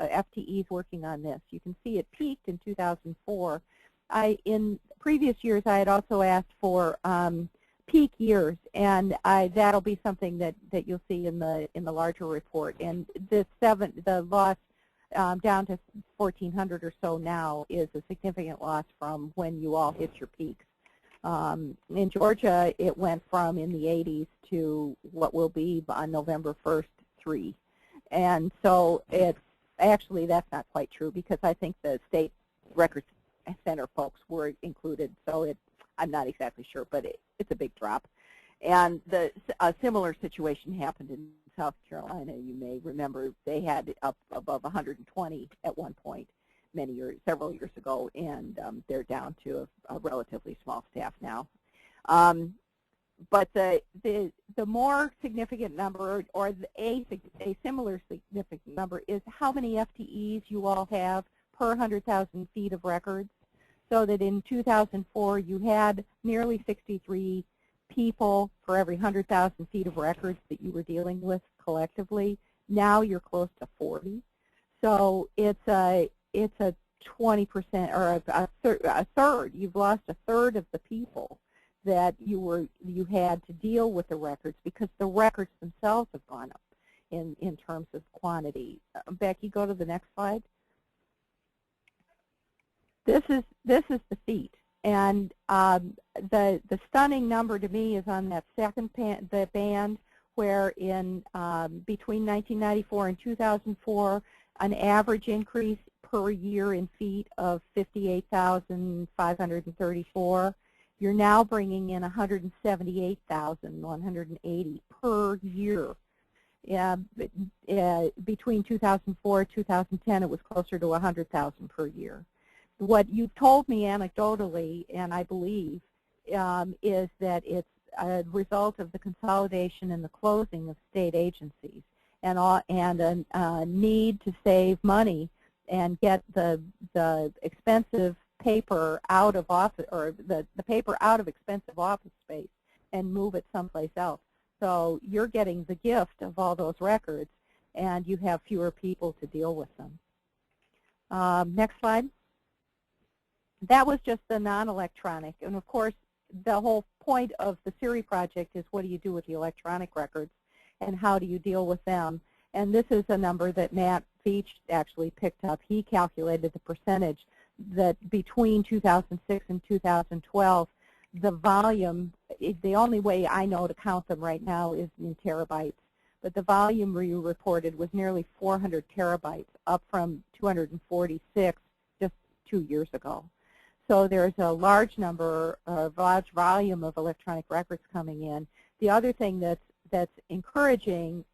FTEs working on this. You can see it peaked in 2004. In previous years, I had also asked for peak years, and that'll be something that you'll see in the larger report. And the loss down to 1,400 or so now is a significant loss from when you all hit your peaks. In Georgia, it went from in the 80s to what will be on November 1st, 3. And so it's actually, that's not quite true, because I think the state records center folks were included, so I'm not exactly sure, but it's a big drop. And a similar situation happened in South Carolina. You may remember they had up above 120 at one point several years ago, and they're down to a relatively small staff now. But the more significant number, or a similar significant number, is how many FTEs you all have per 100,000 feet of records. So that in 2004 you had nearly 63 people for every 100,000 feet of records that you were dealing with collectively. Now you're close to 40. So it's a 20% or a third. You've lost a third of the people that you had to deal with the records, because the records themselves have gone up in terms of quantity. Becky, go to the next slide. This is the feat, and the stunning number to me is on that second band, where in between 1994 and 2004, an average increase per year in feet of 58,534. You're now bringing in 178,180 per year. Between 2004 and 2010, it was closer to 100,000 per year. What you told me anecdotally, and I believe, is that it's a result of the consolidation and the closing of state agencies, and a need to save money and get the expensive paper out of office, or the paper out of expensive office space, and move it someplace else. So you're getting the gift of all those records, and you have fewer people to deal with them. Next slide. That was just the non-electronic, and of course the whole point of the SERI project is what do you do with the electronic records and how do you deal with them. And this is a number that Matt Veach actually picked up. He calculated the percentage that between 2006 and 2012, the volume, the only way I know to count them right now is in terabytes, but the volume you reported was nearly 400 terabytes, up from 246 just 2 years ago. So there's a large volume of electronic records coming in. The other thing that's encouraging,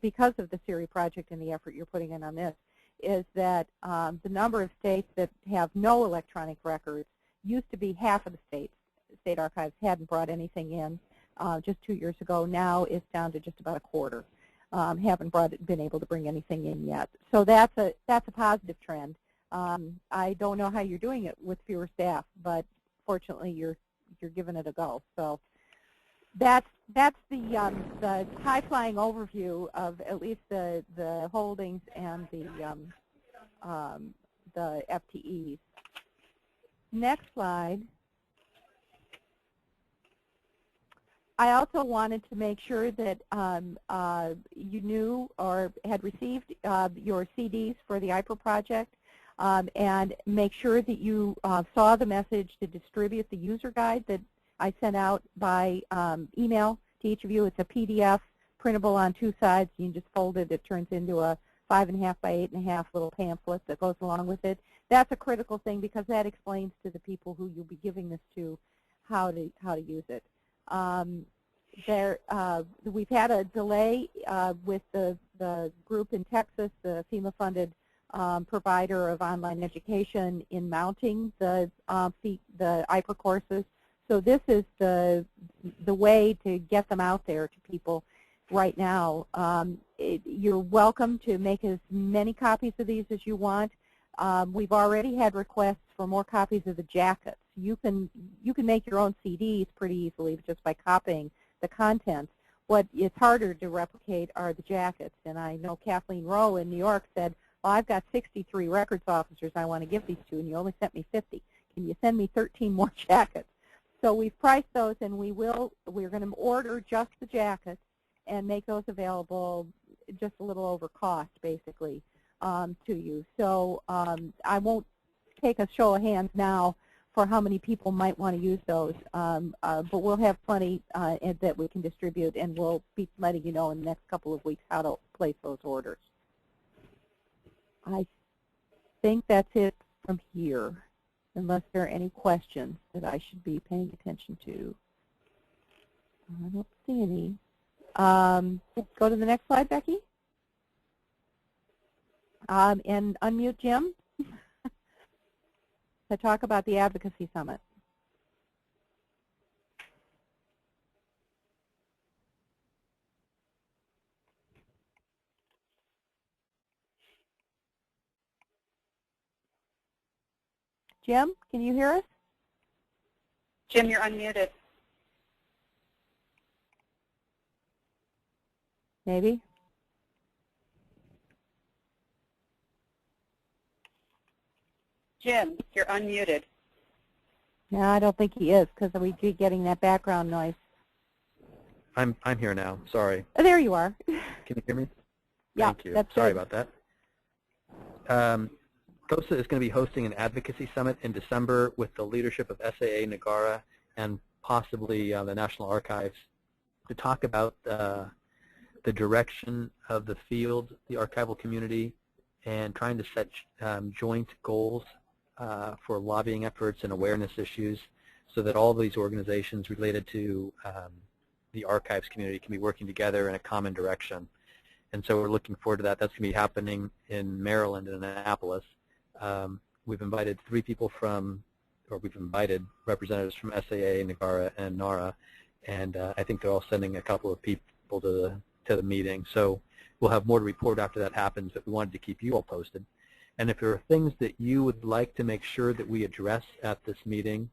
because of the SERI project and the effort you're putting in on this, is that the number of states that have no electronic records used to be half of the states. State archives hadn't brought anything in just 2 years ago. Now it's down to just about a quarter. Haven't been able to bring anything in yet. So that's a positive trend. I don't know how you're doing it with fewer staff, but fortunately you're giving it a go. So that's the high-flying overview of at least the holdings and the FTEs. Next slide. I also wanted to make sure that you knew or had received your CDs for the IPRO project, and make sure that you saw the message to distribute the user guide that I sent out by email to each of you. It's a PDF printable on 2 sides. You can just fold it. It turns into a 5.5 by 8.5 little pamphlet that goes along with it. That's a critical thing, because that explains to the people who you'll be giving this to how to use it. We've had a delay with the group in Texas, the FEMA-funded provider of online education, in mounting the IPRO courses. So this is the way to get them out there to people right now. You're welcome to make as many copies of these as you want. We've already had requests for more copies of the jackets. You can make your own CDs pretty easily just by copying the contents. What is harder to replicate are the jackets. And I know Kathleen Rowe in New York said well, I've got 63 records officers I want to give these to, and you only sent me 50. Can you send me 13 more jackets? So we've priced those, and we're going to order just the jackets and make those available just a little over cost, basically, to you. So I won't take a show of hands now for how many people might want to use those, but we'll have plenty that we can distribute, and we'll be letting you know in the next couple of weeks how to place those orders. I think that's it from here, unless there are any questions that I should be paying attention to. I don't see any. Go to the next slide, Becky. And unmute Jim to talk about the Advocacy Summit. Jim, can you hear us? Jim, you're unmuted. Maybe. Jim, you're unmuted. No, I don't think he is, because we keep getting that background noise. I'm here now. Sorry. Oh, there you are. Can you hear me? Yeah, Thank you. That's Sorry good. about that. CoSA is going to be hosting an Advocacy Summit in December with the leadership of SAA, NAGARA, and possibly the National Archives to talk about the direction of the field, the archival community, and trying to set joint goals for lobbying efforts and awareness issues so that all of these organizations related to the archives community can be working together in a common direction. And so we're looking forward to that. That's going to be happening in Maryland, in Annapolis. We've invited we've invited representatives from SAA, NAGARA, and NARA, and I think they're all sending a couple of people to the meeting. So we'll have more to report after that happens, but we wanted to keep you all posted. And if there are things that you would like to make sure that we address at this meeting,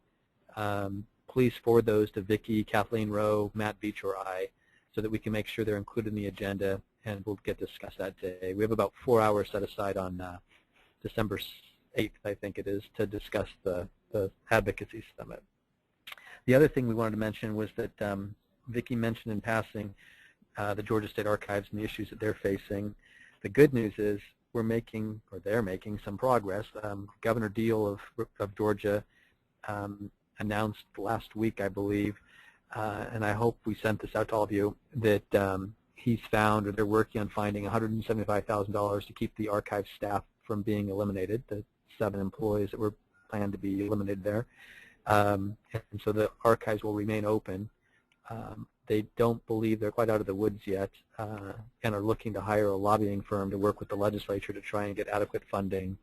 please forward those to Vicki, Kathleen Rowe, Matt Beach, or I, so that we can make sure they're included in the agenda and we'll get discussed that day. We have about 4 hours set aside on December 8th, I think it is, to discuss the Advocacy Summit. The other thing we wanted to mention was that Vicki mentioned in passing the Georgia State Archives and the issues that they're facing. The good news is we're making, or they're making, some progress. Governor Deal of Georgia announced last week, I believe, and I hope we sent this out to all of you, that he's found, or they're working on finding $175,000 to keep the archive staff from being eliminated, the 7 employees that were planned to be eliminated there. And so the archives will remain open. They don't believe they're quite out of the woods yet and are looking to hire a lobbying firm to work with the legislature to try and get adequate funding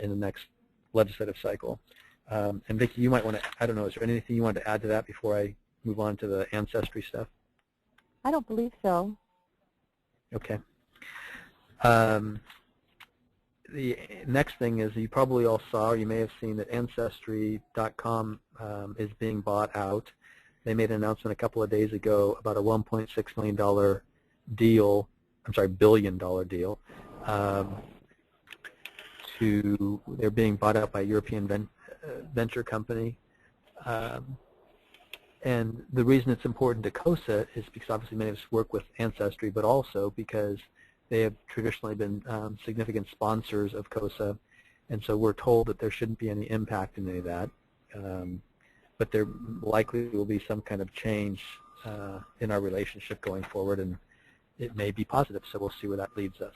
in the next legislative cycle. And Vicki, you might want to, I don't know, is there anything you want to add to that before I move on to the ancestry stuff? I don't believe so. Okay. The next thing is you probably all saw, or you may have seen, that Ancestry.com is being bought out. They made an announcement a couple of days ago about a $1.6 million deal, I'm sorry, billion-dollar deal. They're being bought out by a European venture company. And the reason it's important to CoSA is because obviously many of us work with Ancestry, but also because they have traditionally been significant sponsors of CoSA, and so we're told that there shouldn't be any impact in any of that. But there likely will be some kind of change in our relationship going forward, and it may be positive, so we'll see where that leads us.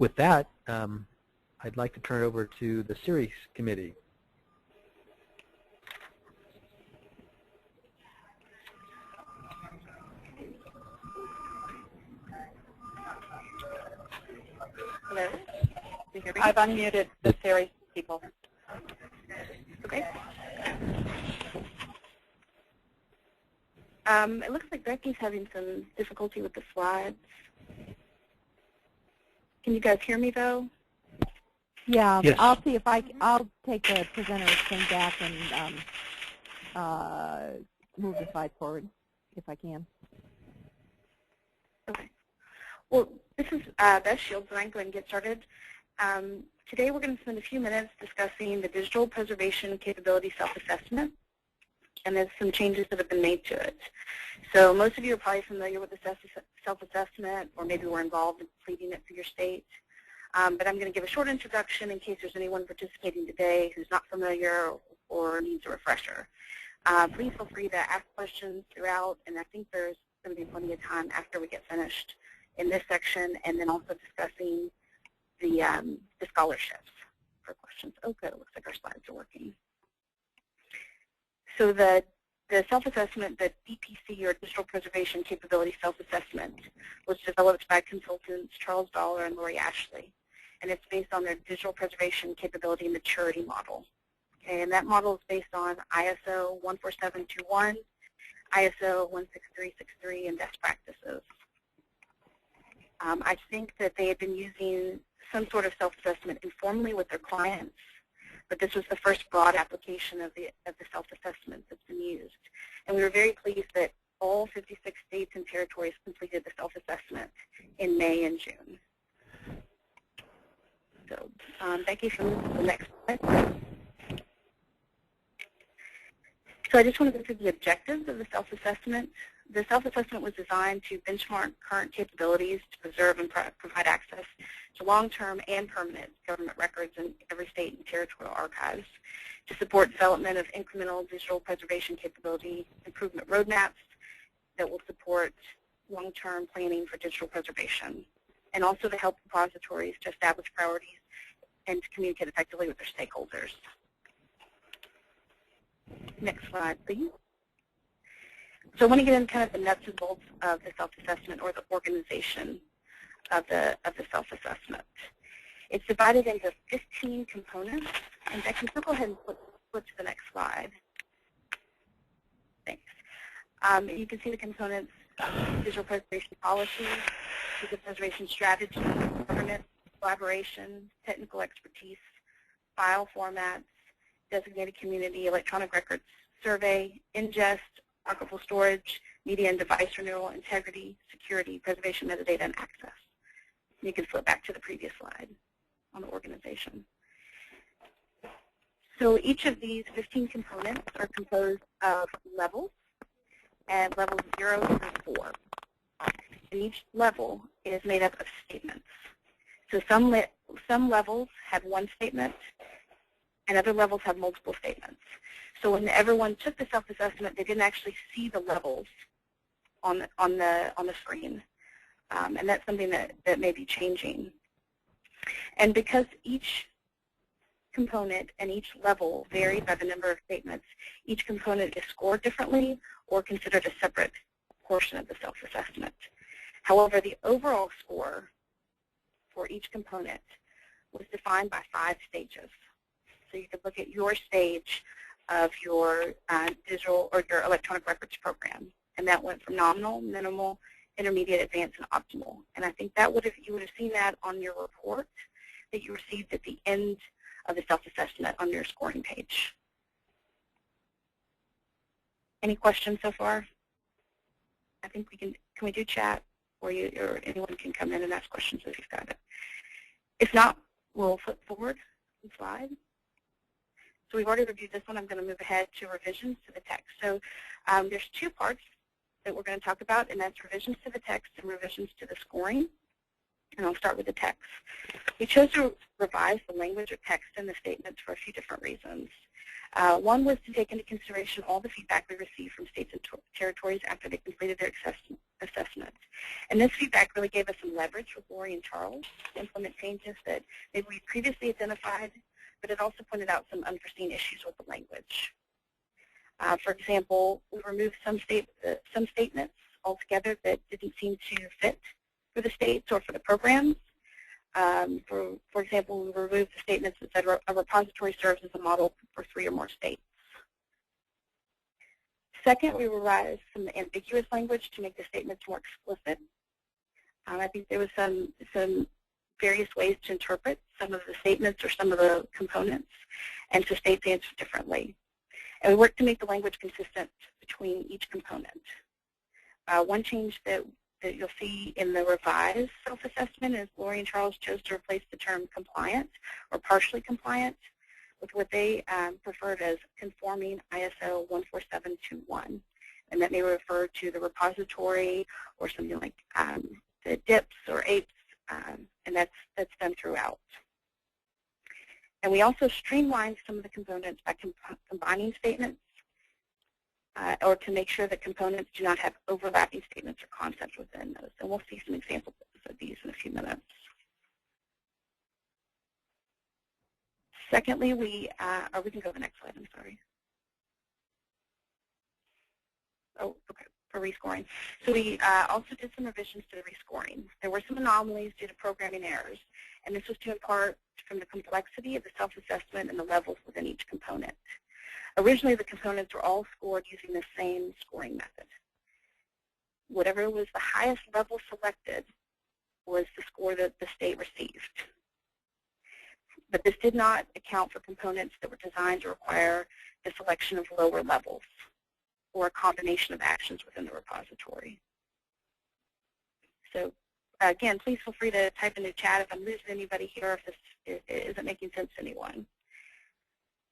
With that, I'd like to turn it over to the SERI committee. Hello? I've unmuted the SERI people. Okay. It looks like Becky's having some difficulty with the slides. Can you guys hear me, though? Yeah, yes. I'll see if I'll take the presenter's thing back and move the slide forward if I can. Okay. Well, This is Beth Shields, and I'm going to get started. Today we're going to spend a few minutes discussing the digital preservation capability self-assessment, and there's some changes that have been made to it. So most of you are probably familiar with the self-assessment, or maybe were involved in completing it for your state. But I'm going to give a short introduction in case there's anyone participating today who's not familiar or needs a refresher. Please feel free to ask questions throughout, and I think there's going to be plenty of time after we get finished in this section, and then also discussing the scholarships for questions. Oh, good. It looks like our slides are working. So the self-assessment, the DPC, or Digital Preservation Capability Self-Assessment, was developed by consultants Charles Dollar and Lori Ashley, and it's based on their Digital Preservation Capability Maturity Model. Okay, and that model is based on ISO 14721, ISO 16363, and best practices. I think that they had been using some sort of self-assessment informally with their clients, but this was the first broad application of the self-assessment that's been used. And we were very pleased that all 56 states and territories completed the self-assessment in May and June. So Becky, if you move to the next slide. So I just want to go through the objectives of the self-assessment. The self-assessment was designed to benchmark current capabilities to preserve and provide access to long-term and permanent government records in every state and territorial archives, to support development of incremental digital preservation capability improvement roadmaps that will support long-term planning for digital preservation, and also to help repositories to establish priorities and to communicate effectively with their stakeholders. Next slide, please. So I want to get into kind of the nuts and bolts of the self-assessment, or the organization of the self-assessment. It's divided into 15 components. And Becky, so go ahead and flip to the next slide. Thanks. You can see the components: digital preservation policy, digital preservation strategy, governance, collaboration, technical expertise, file formats, designated community, electronic records survey, ingest, archival storage, media and device renewal, integrity, security, preservation, metadata, and access. You can flip back to the previous slide on the organization. So each of these 15 components are composed of levels, and levels 0 through 4. And each level is made up of statements. So some levels have one statement, and other levels have multiple statements. So when everyone took the self-assessment, they didn't actually see the levels on the screen, and that's something that may be changing. And because each component and each level vary by the number of statements, each component is scored differently or considered a separate portion of the self-assessment. However, the overall score for each component was defined by 5 stages. So you could look at your stage of your digital or your electronic records program, and that went from nominal, minimal, intermediate, advanced, and optimal. And I think that you would have seen that on your report that you received at the end of the self-assessment on your scoring page. Any questions so far? I think can we do chat, or anyone can come in and ask questions if you've got it. If not, we'll flip forward and slide. So we've already reviewed this one. I'm going to move ahead to revisions to the text. So there's 2 parts that we're going to talk about, and that's revisions to the text and revisions to the scoring. And I'll start with the text. We chose to revise the language or text in the statements for a few different reasons. One was to take into consideration all the feedback we received from states and territories after they completed their assessment. And this feedback really gave us some leverage with Lori and Charles to implement changes that maybe we previously identified, but it also pointed out some unforeseen issues with the language. For example, we removed some statements altogether that didn't seem to fit for the states or for the programs. For example, we removed the statements that said a repository serves as a model for 3 or more states. Second, we revised some ambiguous language to make the statements more explicit. I think there was some various ways to interpret some of the statements or some of the components, and so states answered differently. And we worked to make the language consistent between each component. One change that that you'll see in the revised self-assessment is Lori and Charles chose to replace the term compliant or partially compliant with what they preferred as conforming ISO 14721. And that may refer to the repository or something like the DIPs or APEs, and that's done throughout. And we also streamlined some of the components by combining statements or to make sure that components do not have overlapping statements or concepts within those. And we'll see some examples of these in a few minutes. Secondly, we can go to the next slide, I'm sorry. Oh, okay, for rescoring. So we also did some revisions to the rescoring. There were some anomalies due to programming errors, and this was due in part from the complexity of the self-assessment and the levels within each component. Originally, the components were all scored using the same scoring method. Whatever was the highest level selected was the score that the state received. But this did not account for components that were designed to require the selection of lower levels or a combination of actions within the repository. So again, please feel free to type in the chat if I'm losing anybody here, if this isn't making sense to anyone.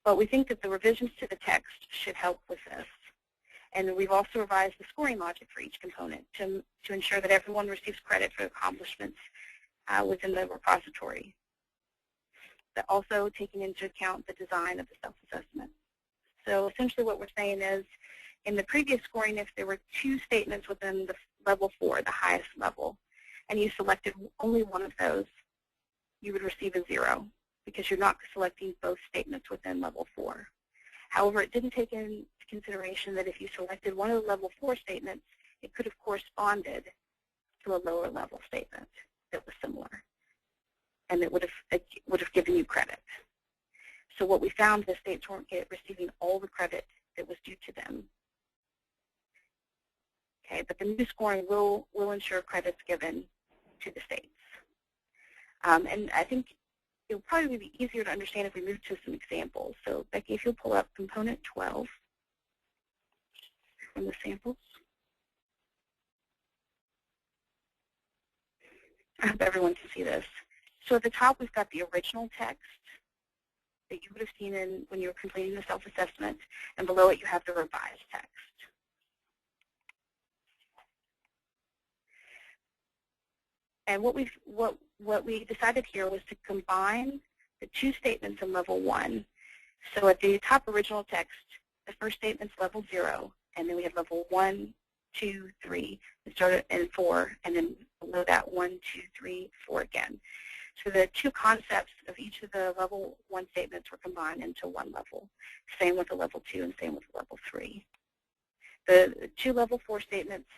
But we think that the revisions to the text should help with this. And we've also revised the scoring logic for each component to ensure that everyone receives credit for accomplishments within the repository. But also taking into account the design of the self-assessment. So essentially what we're saying is, in the previous scoring, if there were two statements within the level 4, the highest level, and you selected only one of those, you would receive a 0 because you're not selecting both statements within level 4. However, it didn't take into consideration that if you selected one of the level 4 statements, it could have corresponded to a lower level statement that was similar, and it would have given you credit. So what we found, the states weren't receiving all the credit that was due to them. Okay, but the new scoring will ensure credits given to the states. And I think it will probably be easier to understand if we move to some examples. So Becky, if you'll pull up component 12 from the samples. I hope everyone can see this. So at the top, we've got the original text that you would have seen when you were completing the self-assessment, and below it you have the revised text. And what we decided here was to combine the two statements in level 1. So at the top original text, the first statement's level 0, and then we have level 1, 2, 3, and 4, and then below that 1, 2, 3, 4 again. So the two concepts of each of the level 1 statements were combined into one level. Same with the level 2 and same with the level 3. The two level 4 statements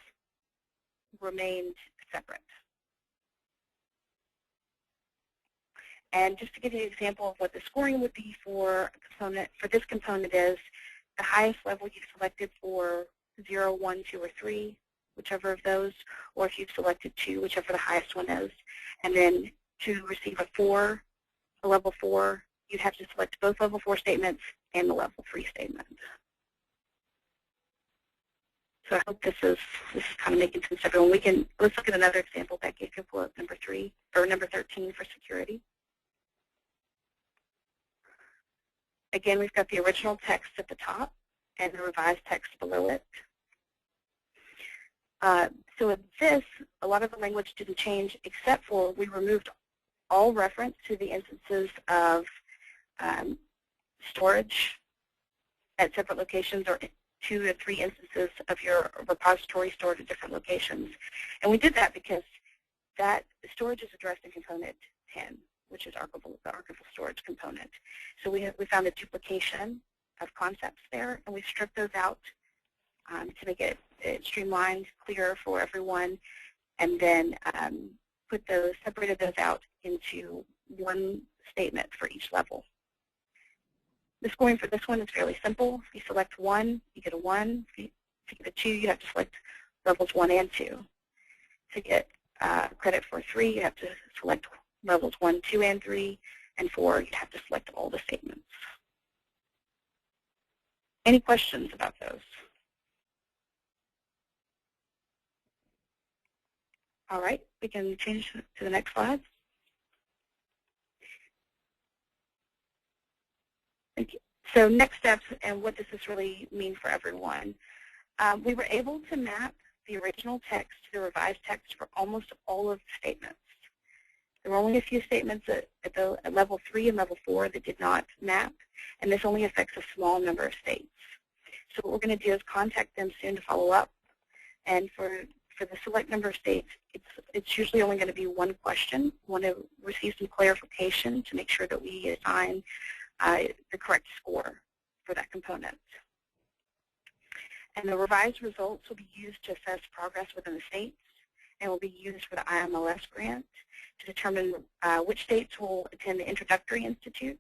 remained separate. And just to give you an example of what the scoring would be for this component is the highest level you've selected for 0, 1, 2, or 3, whichever of those, or if you've selected 2, whichever the highest one is. And then to receive a level 4, you'd have to select both level 4 statements and the level 3 statement. So I hope this is kind of making sense to everyone. Let's look at another example, Becky, if you pull up number 3 or number 13 for security. Again, we've got the original text at the top and the revised text below it. So in this, a lot of the language didn't change except for we removed all reference to the instances of storage at separate locations or 2 to 3 instances of your repository stored at different locations. And we did that because that storage is addressed in component 10, which is the archival storage component. So we found a duplication of concepts there, and we stripped those out to make it streamlined, clearer for everyone, and then separated those out into one statement for each level. The scoring for this one is fairly simple. If you select 1, you get a 1. If you get a 2, you have to select levels 1 and 2. To get credit for 3, you have to select levels 1, 2, and 3, and 4, you'd have to select all the statements. Any questions about those? All right, we can change to the next slide. Thank you. So next steps, and what does this really mean for everyone? We were able to map the original text to the revised text for almost all of the statements. There were only a few statements at level 3 and level 4 that did not map, and this only affects a small number of states. So what we're going to do is contact them soon to follow up, and for the select number of states, it's usually only going to be one question. We want to receive some clarification to make sure that we assign the correct score for that component. And the revised results will be used to assess progress within the states and will be used for the IMLS grant to determine which states will attend the Introductory Institute.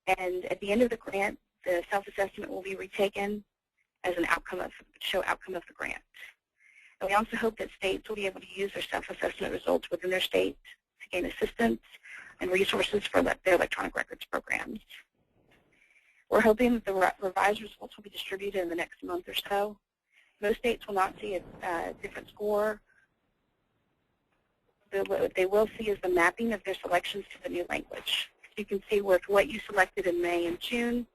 And at the end of the grant, the self-assessment will be retaken as an outcome of the grant. And we also hope that states will be able to use their self-assessment results within their state to gain assistance and resources for their electronic records programs. We're hoping that the revised results will be distributed in the next month or so. Most states will not see a different score. What they will see is the mapping of their selections to the new language. So you can see with what you selected in May and June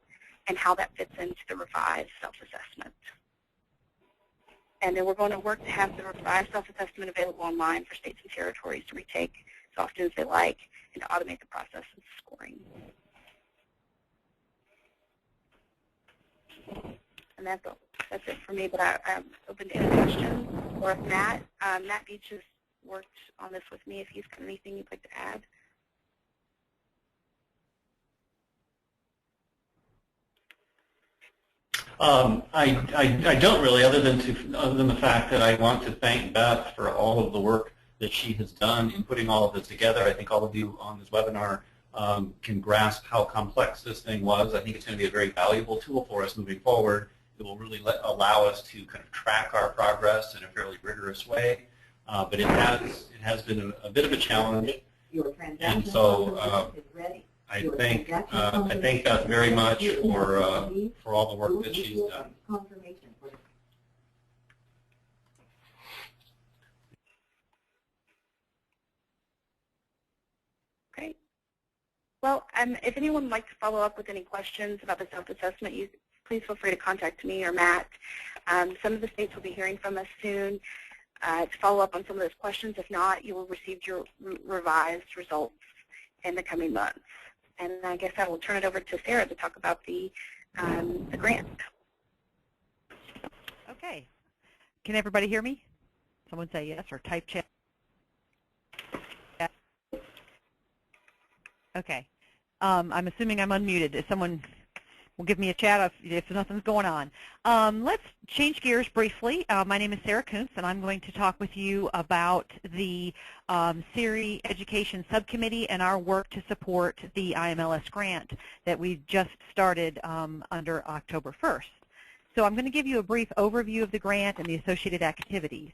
and how that fits into the revised self-assessment. And then we're going to work to have the revised self-assessment available online for states and territories to retake as often as they like and to automate the process of scoring. And that's it for me, but I'm open to any questions. Or if Matt Beach has worked on this with me, if he's got anything you'd like to add. I don't really, other than the fact that I want to thank Beth for all of the work that she has done in putting all of this together. I think all of you on this webinar can grasp how complex this thing was. I think it's going to be a very valuable tool for us moving forward. It will really allow us to kind of track our progress in a fairly rigorous way. But it has been a bit of a challenge, and so I thank Beth very much for all the work that she's done. Great. Well, if anyone would like to follow up with any questions about the self-assessment, please feel free to contact me or Matt. Some of the states will be hearing from us soon to follow up on some of those questions. If not, you will receive your revised results in the coming months. And I guess I will turn it over to Sarah to talk about the grant. Okay. Can everybody hear me? Someone say yes or type chat. Okay. I'm assuming I'm unmuted. If someone will give me a chat if nothing's going on. Let's change gears briefly. My name is Sarah Kuntz, and I'm going to talk with you about the SERI Education Subcommittee and our work to support the IMLS grant that we just started under October 1st. So I'm going to give you a brief overview of the grant and the associated activities.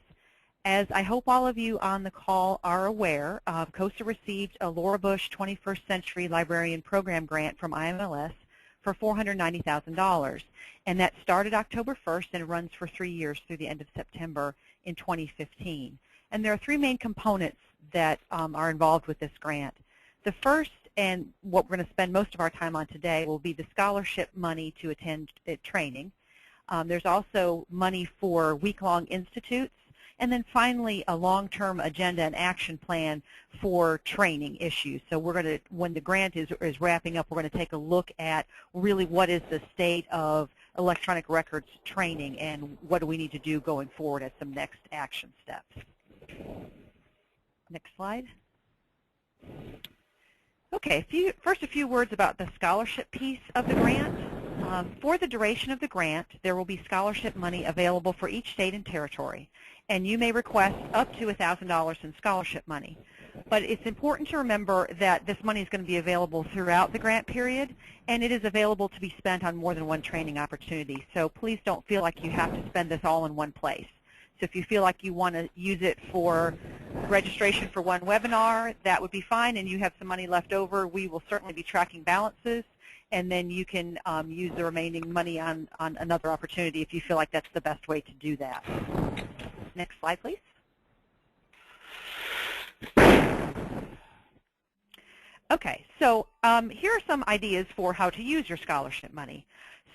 As I hope all of you on the call are aware, CoSA received a Laura Bush 21st Century Librarian Program grant from IMLS for $490,000, and that started October 1st and runs for 3 years through the end of September in 2015. And there are three main components that are involved with this grant. The first, and what we're going to spend most of our time on today, will be the scholarship money to attend training. There's also money for week-long institutes, and then finally a long-term agenda and action plan for training issues. So we're going to, when the grant is wrapping up, we're going to take a look at really what is the state of electronic records training and what do we need to do going forward as some next action steps. Next slide. Okay, first a few words about the scholarship piece of the grant. For the duration of the grant, there will be scholarship money available for each state and territory, and you may request up to $1,000 in scholarship money. But it's important to remember that this money is going to be available throughout the grant period, and it is available to be spent on more than one training opportunity. So please don't feel like you have to spend this all in one place. So if you feel like you want to use it for registration for one webinar, that would be fine, and you have some money left over, we will certainly be tracking balances, and then you can use the remaining money on another opportunity if you feel like that's the best way to do that. Next slide, please. Okay, so here are some ideas for how to use your scholarship money.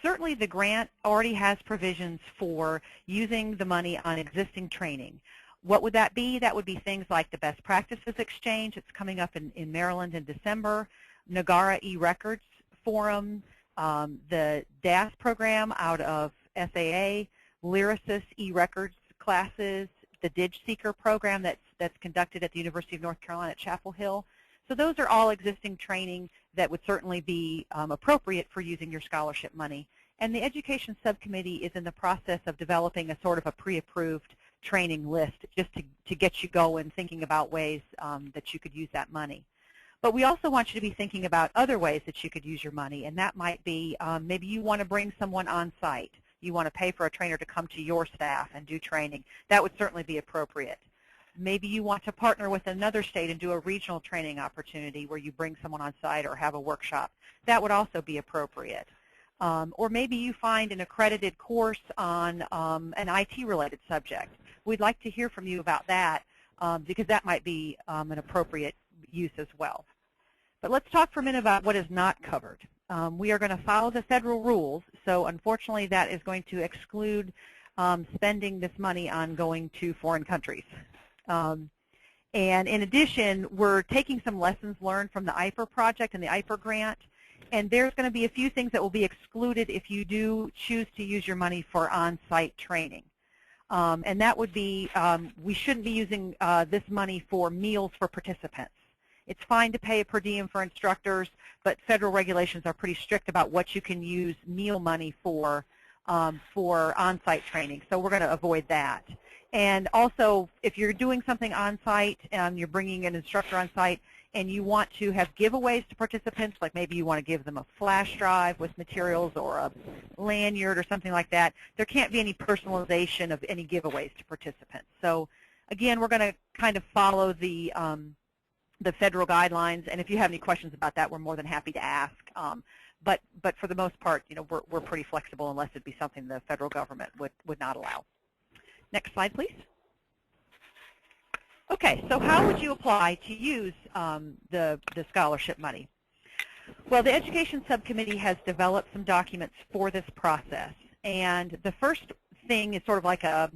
Certainly the grant already has provisions for using the money on existing training. What would that be? That would be things like the Best Practices Exchange. It's coming up in Maryland in December, NAGARA e-Records Forum, the DAS program out of SAA, Lyrasis e-Records classes, the DigSeeker program that's conducted at the University of North Carolina at Chapel Hill. So those are all existing training that would certainly be appropriate for using your scholarship money. And the Education Subcommittee is in the process of developing a sort of a pre-approved training list just to get you going, thinking about ways that you could use that money. But we also want you to be thinking about other ways that you could use your money, and that might be maybe you want to bring someone on site. You want to pay for a trainer to come to your staff and do training. That would certainly be appropriate. Maybe you want to partner with another state and do a regional training opportunity where you bring someone on site or have a workshop. That would also be appropriate. Or maybe you find an accredited course on an IT-related subject. We'd like to hear from you about that because that might be an appropriate use as well. But let's talk for a minute about what is not covered. We are going to follow the federal rules, so unfortunately that is going to exclude spending this money on going to foreign countries. And in addition, we're taking some lessons learned from the IPRO project and the IPRO grant, and there's going to be a few things that will be excluded if you do choose to use your money for on-site training. And that would be, we shouldn't be using this money for meals for participants. It's fine to pay a per diem for instructors, but federal regulations are pretty strict about what you can use meal money for on-site training, so we're going to avoid that. And also, if you're doing something on-site and you're bringing an instructor on-site and you want to have giveaways to participants, like maybe you want to give them a flash drive with materials or a lanyard or something like that, there can't be any personalization of any giveaways to participants. So again, we're going to kind of follow the federal guidelines, and if you have any questions about that, we're more than happy to ask. But for the most part, you know, we're pretty flexible unless it be something the federal government would not allow. Next slide, please. Okay, so how would you apply to use the scholarship money? Well, the Education Subcommittee has developed some documents for this process, and the first thing is sort of like a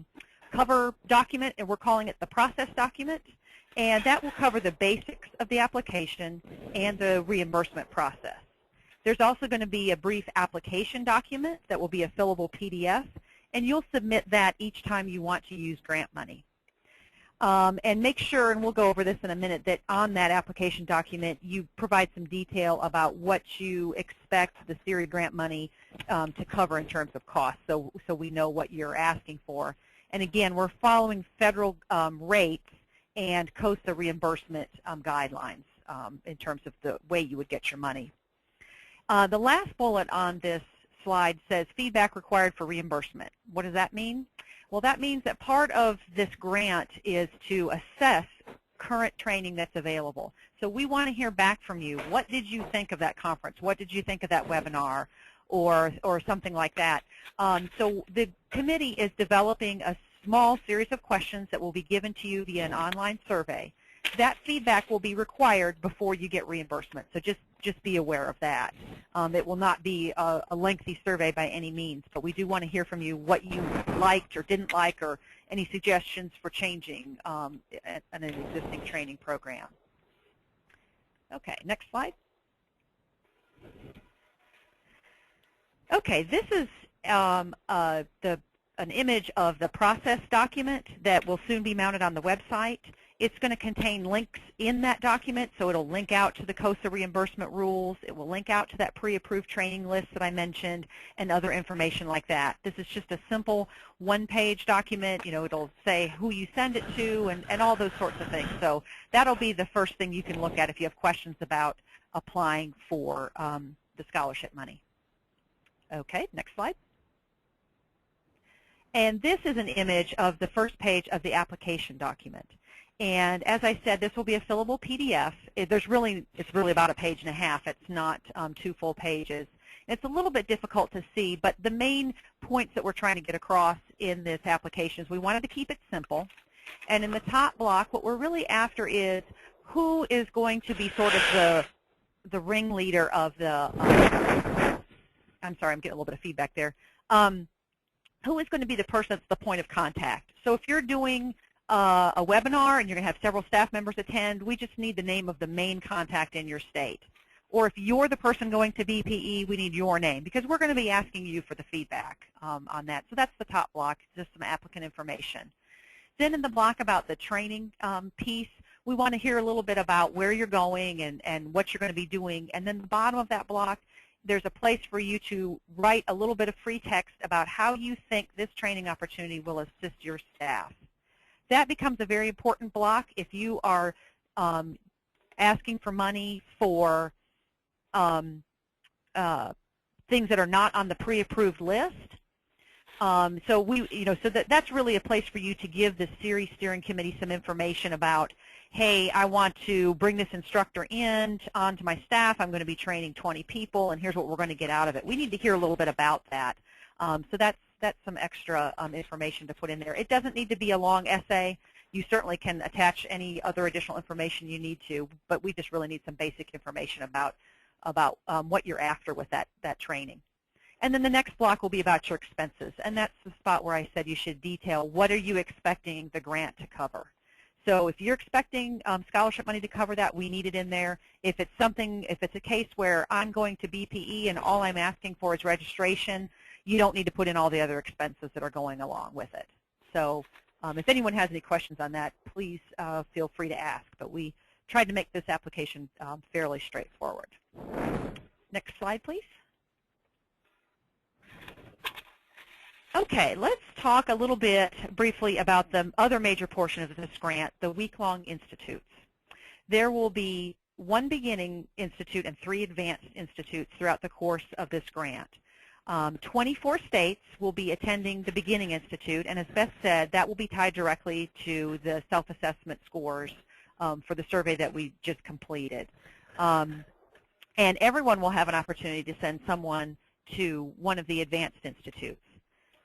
cover document, and we're calling it the process document, and that will cover the basics of the application and the reimbursement process. There's also going to be a brief application document that will be a fillable PDF, and you'll submit that each time you want to use grant money. And make sure, and we'll go over this in a minute, that on that application document you provide some detail about what you expect the SERI grant money to cover in terms of cost, so we know what you're asking for. And again, we're following federal rates and CoSA reimbursement guidelines in terms of the way you would get your money. The last bullet on this slide says feedback required for reimbursement. What does that mean? Well, that means that part of this grant is to assess current training that's available. So we want to hear back from you. What did you think of that conference? What did you think of that webinar? Or something like that. So the committee is developing a small series of questions that will be given to you via an online survey. That feedback will be required before you get reimbursement, so just be aware of that. It will not be a lengthy survey by any means, but we do want to hear from you what you liked or didn't like, or any suggestions for changing an existing training program. Okay, next slide. Okay, this is an image of the process document that will soon be mounted on the website. It's going to contain links in that document, so it'll link out to the CoSA reimbursement rules. It will link out to that pre-approved training list that I mentioned and other information like that. This is just a simple one-page document. You know, it'll say who you send it to and all those sorts of things. So that'll be the first thing you can look at if you have questions about applying for the scholarship money. Okay, next slide. And this is an image of the first page of the application document. And as I said, this will be a fillable PDF. It's really about a page and a half. It's not 2 full pages. It's a little bit difficult to see, but the main points that we're trying to get across in this application is we wanted to keep it simple. And in the top block, what we're really after is who is going to be sort of the ringleader of the, I'm sorry, I'm getting a little bit of feedback there. Who is going to be the person that's the point of contact? So if you're doing a webinar and you're going to have several staff members attend, we just need the name of the main contact in your state. Or if you're the person going to BPE, we need your name, because we're going to be asking you for the feedback on that. So that's the top block, just some applicant information. Then in the block about the training piece, we want to hear a little bit about where you're going and what you're going to be doing. And then the bottom of that block, there's a place for you to write a little bit of free text about how you think this training opportunity will assist your staff. That becomes a very important block if you are asking for money for things that are not on the pre-approved list. So that's really a place for you to give the SERI steering committee some information about, hey, I want to bring this instructor onto my staff. I'm going to be training 20 people, and here's what we're going to get out of it. We need to hear a little bit about that. So that's some extra information to put in there. It doesn't need to be a long essay. You certainly can attach any other additional information you need to, but we just really need some basic information about what you're after with that training. And then the next block will be about your expenses, and that's the spot where I said you should detail what are you expecting the grant to cover. So if you're expecting scholarship money to cover that, we need it in there. If it's a case where I'm going to BPE and all I'm asking for is registration, you don't need to put in all the other expenses that are going along with it. So if anyone has any questions on that, please feel free to ask. But we tried to make this application fairly straightforward. Next slide, please. Okay, let's talk a little bit briefly about the other major portion of this grant, the week-long institutes. There will be 1 beginning institute and 3 advanced institutes throughout the course of this grant. 24 states will be attending the beginning institute, and as Beth said, that will be tied directly to the self-assessment scores for the survey that we just completed. And everyone will have an opportunity to send someone to one of the advanced institutes.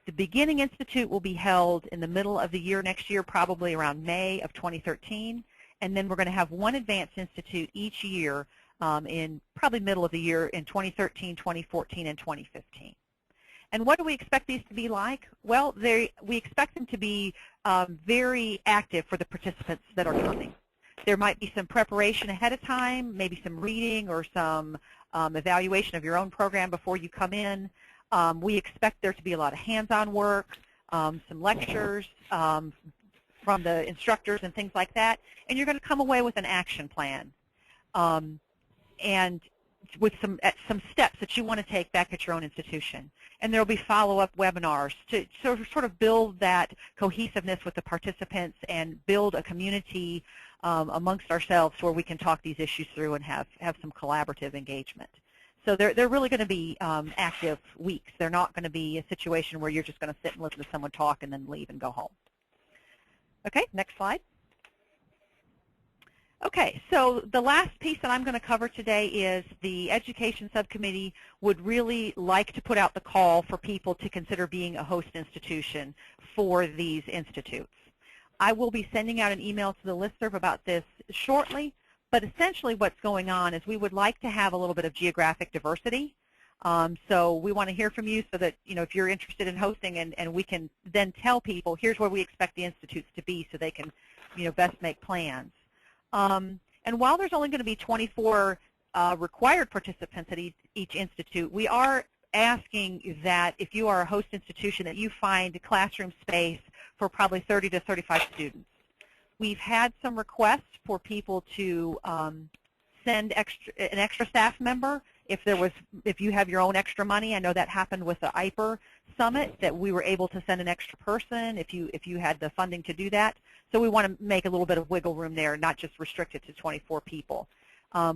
The beginning institute will be held in the middle of the year next year, probably around May of 2013, and then we're going to have 1 advanced institute each year in probably middle of the year in 2013, 2014, and 2015. And what do we expect these to be like? Well, we expect them to be very active for the participants that are coming. There might be some preparation ahead of time, maybe some reading or some evaluation of your own program before you come in. We expect there to be a lot of hands-on work, some lectures from the instructors and things like that, and you're going to come away with an action plan and with some steps that you want to take back at your own institution. And there will be follow-up webinars to sort of build that cohesiveness with the participants and build a community amongst ourselves where we can talk these issues through and have some collaborative engagement. So they're really going to be active weeks. They're not going to be a situation where you're just going to sit and listen to someone talk and then leave and go home. Okay, next slide. Okay, so the last piece that I'm going to cover today is the Education Subcommittee would really like to put out the call for people to consider being a host institution for these institutes. I will be sending out an email to the listserv about this shortly. But essentially what's going on is we would like to have a little bit of geographic diversity. So we want to hear from you so that, if you're interested in hosting and we can then tell people, here's where we expect the institutes to be so they can, best make plans. And while there's only going to be 24 required participants at each institute, we are asking that if you are a host institution that you find classroom space for probably 30 to 35 students. We've had some requests for people to send an extra staff member if you have your own extra money. I know that happened with the IPRO Summit, that we were able to send an extra person if you had the funding to do that. So we want to make a little bit of wiggle room there, not just restrict it to 24 people.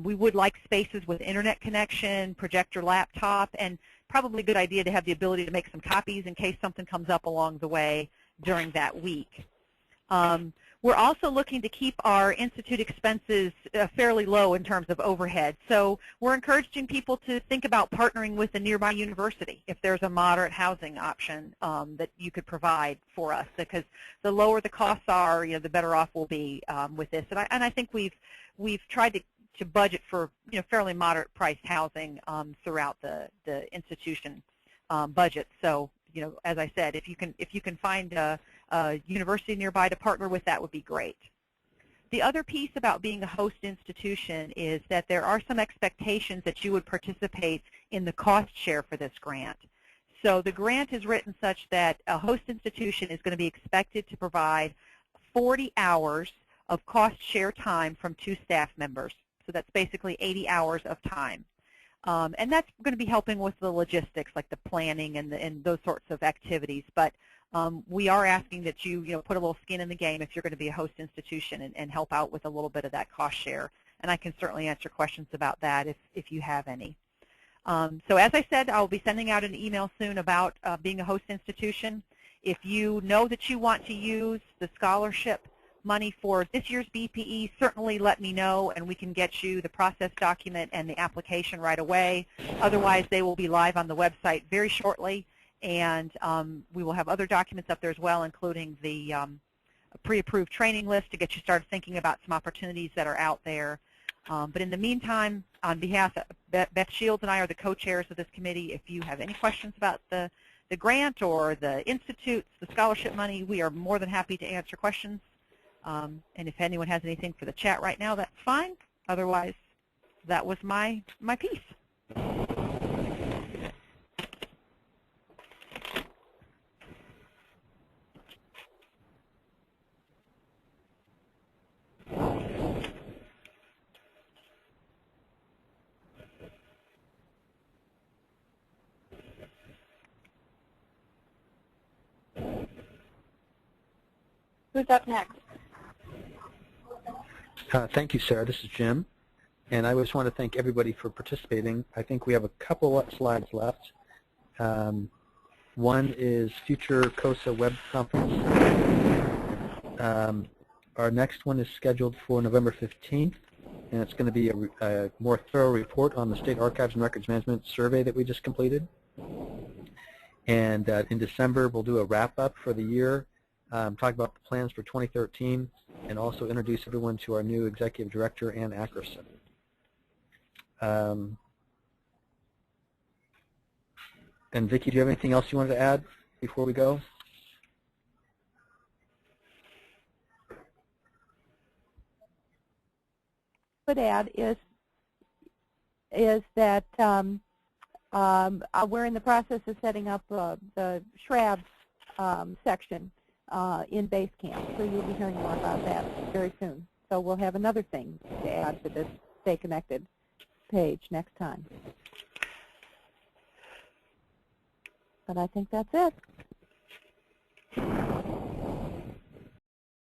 We would like spaces with internet connection, projector laptop, and probably a good idea to have the ability to make some copies in case something comes up along the way during that week. We're also looking to keep our institute expenses fairly low in terms of overhead. So we're encouraging people to think about partnering with a nearby university if there's a moderate housing option that you could provide for us, because the lower the costs are, the better off we'll be with this. And I think we've tried to budget for fairly moderate priced housing throughout the institution budget. So as I said, if you can find a university nearby to partner with, that would be great. The other piece about being a host institution is that there are some expectations that you would participate in the cost share for this grant. So the grant is written such that a host institution is going to be expected to provide 40 hours of cost share time from 2 staff members. So that's basically 80 hours of time. And that's going to be helping with the logistics, like the planning and those sorts of activities. But we are asking that you put a little skin in the game if you're going to be a host institution and help out with a little bit of that cost share. And I can certainly answer questions about that if you have any. So as I said, I'll be sending out an email soon about being a host institution. If you know that you want to use the scholarship money for this year's BPE, certainly let me know, and we can get you the process document and the application right away. Otherwise, they will be live on the website very shortly, and we will have other documents up there as well, including the pre-approved training list to get you started thinking about some opportunities that are out there. But in the meantime, on behalf of Beth Shields and I are the co-chairs of this committee. If you have any questions about the grant or the institutes, the scholarship money, we are more than happy to answer questions. And if anyone has anything for the chat right now, that's fine. Otherwise, that was my piece. Who's up next? Thank you, Sarah. This is Jim. And I just want to thank everybody for participating. I think we have a couple of slides left. One is future CoSA web conference. Our next one is scheduled for November 15th, and it's going to be a more thorough report on the State Archives and Records Management survey that we just completed. And in December, we'll do a wrap-up for the year, talk about the plans for 2013, and also introduce everyone to our new Executive Director, Ann Ackerson. And Vicki, do you have anything else you wanted to add before we go? Would add is that we're in the process of setting up the SHRAB section in Basecamp, so you'll be hearing more about that very soon. So we'll have another thing to add to this Stay Connected page next time. But I think that's it.